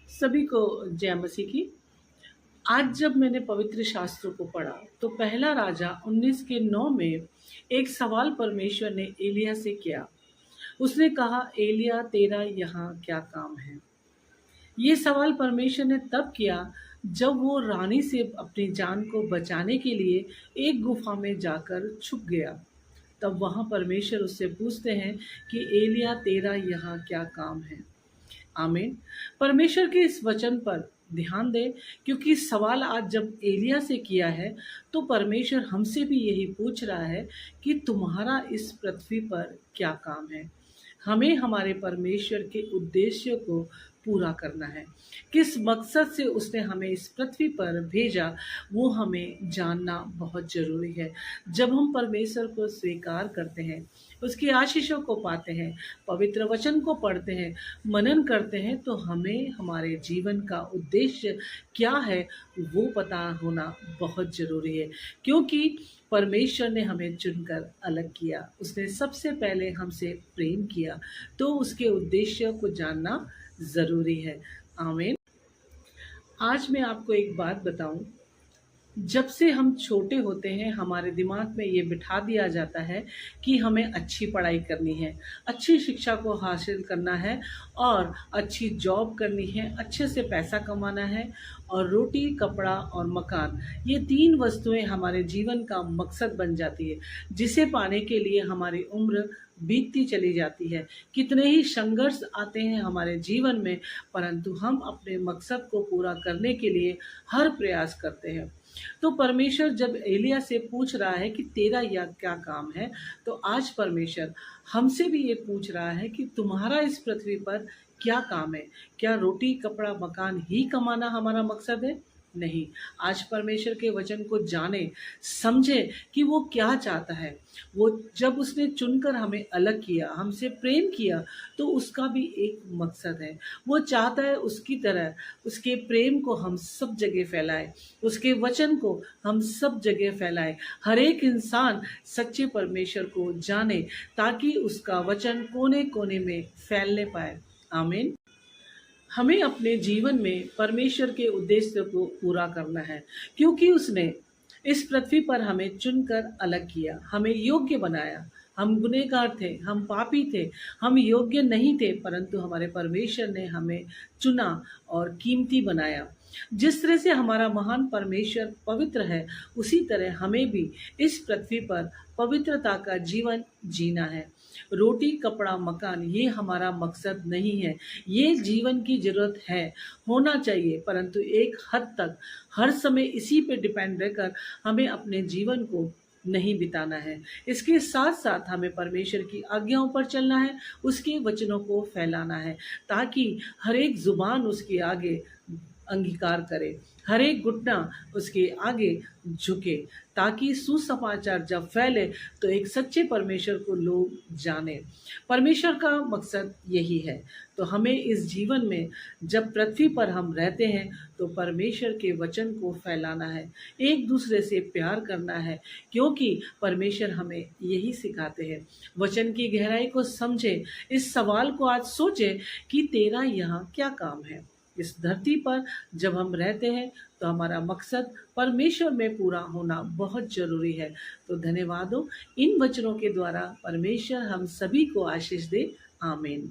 सभी को जय मसीह की। आज जब मैंने पवित्र शास्त्रों को पढ़ा तो पहला राजा 19 के 9 में एक सवाल परमेश्वर ने एलिया से किया। उसने कहा, एलिया तेरा यहाँ क्या काम है? ये सवाल परमेश्वर ने तब किया जब वो रानी से अपनी जान को बचाने के लिए एक गुफा में जाकर छुप गया। तब वहाँ परमेश्वर उससे पूछते हैं कि एलिया तेरा यहाँ क्या काम है? आमीन। परमेश्वर के इस वचन पर ध्यान दें, क्योंकि सवाल आज जब एलिया से किया है तो परमेश्वर हमसे भी यही पूछ रहा है कि तुम्हारा इस पृथ्वी पर क्या काम है। हमें हमारे परमेश्वर के उद्देश्य को पूरा करना है। किस मकसद से उसने हमें इस पृथ्वी पर भेजा वो हमें जानना बहुत ज़रूरी है। जब हम परमेश्वर को स्वीकार करते हैं, उसकी आशीषों को पाते हैं, पवित्र वचन को पढ़ते हैं, मनन करते हैं, तो हमें हमारे जीवन का उद्देश्य क्या है वो पता होना बहुत ज़रूरी है। क्योंकि परमेश्वर ने हमें चुनकर अलग किया, उसने सबसे पहले हमसे प्रेम किया, तो उसके उद्देश्य को जानना ज़रूरी है। आमीन। आज मैं आपको एक बात बताऊं, जब से हम छोटे होते हैं हमारे दिमाग में ये बिठा दिया जाता है कि हमें अच्छी पढ़ाई करनी है, अच्छी शिक्षा को हासिल करना है और अच्छी जॉब करनी है, अच्छे से पैसा कमाना है और रोटी, कपड़ा और मकान, ये तीन वस्तुएं हमारे जीवन का मकसद बन जाती है, जिसे पाने के लिए हमारी उम्र बीतती चली जाती है। कितने ही संघर्ष आते हैं हमारे जीवन में, परंतु हम अपने मकसद को पूरा करने के लिए हर प्रयास करते हैं। तो परमेश्वर जब एलिया से पूछ रहा है कि तेरा यह क्या काम है, तो आज परमेश्वर हमसे भी ये पूछ रहा है कि तुम्हारा इस पृथ्वी पर क्या काम है? क्या रोटी, कपड़ा, मकान ही कमाना हमारा मकसद है? नहीं। आज परमेश्वर के वचन को जाने, समझे कि वो क्या चाहता है। वो जब उसने चुनकर हमें अलग किया, हमसे प्रेम किया, तो उसका भी एक मकसद है। वो चाहता है उसकी तरह उसके प्रेम को हम सब जगह फैलाएं, उसके वचन को हम सब जगह फैलाएं। हर एक इंसान सच्चे परमेश्वर को जाने, ताकि उसका वचन कोने कोने में फैलने पाए। आमीन। हमें अपने जीवन में परमेश्वर के उद्देश्य को पूरा करना है, क्योंकि उसने इस पृथ्वी पर हमें चुनकर अलग किया, हमें योग्य बनाया। हम गुनहगार थे, हम पापी थे, हम योग्य नहीं थे, परंतु हमारे परमेश्वर ने हमें चुना और कीमती बनाया। जिस तरह से हमारा महान परमेश्वर पवित्र है, उसी तरह हमें भी इस पृथ्वी पर पवित्रता का जीवन जीना है। रोटी, कपड़ा, मकान ये हमारा मकसद नहीं है। ये जीवन की ज़रूरत है, होना चाहिए, परंतु एक हद तक हर समय इसी पे डिपेंड रहकर हमें अपने जीवन को नहीं बिताना है। इसके साथ साथ हमें परमेश्वर की आज्ञाओं पर चलना है, उसके वचनों को फैलाना है, ताकि हर एक ज़ुबान उसके आगे अंगीकार करे, हर एक घुटना उसके आगे झुके, ताकि सुसमाचार जब फैले तो एक सच्चे परमेश्वर को लोग जाने। परमेश्वर का मकसद यही है। तो हमें इस जीवन में जब पृथ्वी पर हम रहते हैं तो परमेश्वर के वचन को फैलाना है, एक दूसरे से प्यार करना है, क्योंकि परमेश्वर हमें यही सिखाते हैं। वचन की गहराई को समझे, इस सवाल को आज सोचे कि तेरा यहाँ क्या काम है। इस धरती पर जब हम रहते हैं तो हमारा मकसद परमेश्वर में पूरा होना बहुत ज़रूरी है। तो धन्यवाद हो, इन वचनों के द्वारा परमेश्वर हम सभी को आशीष दे। आमीन।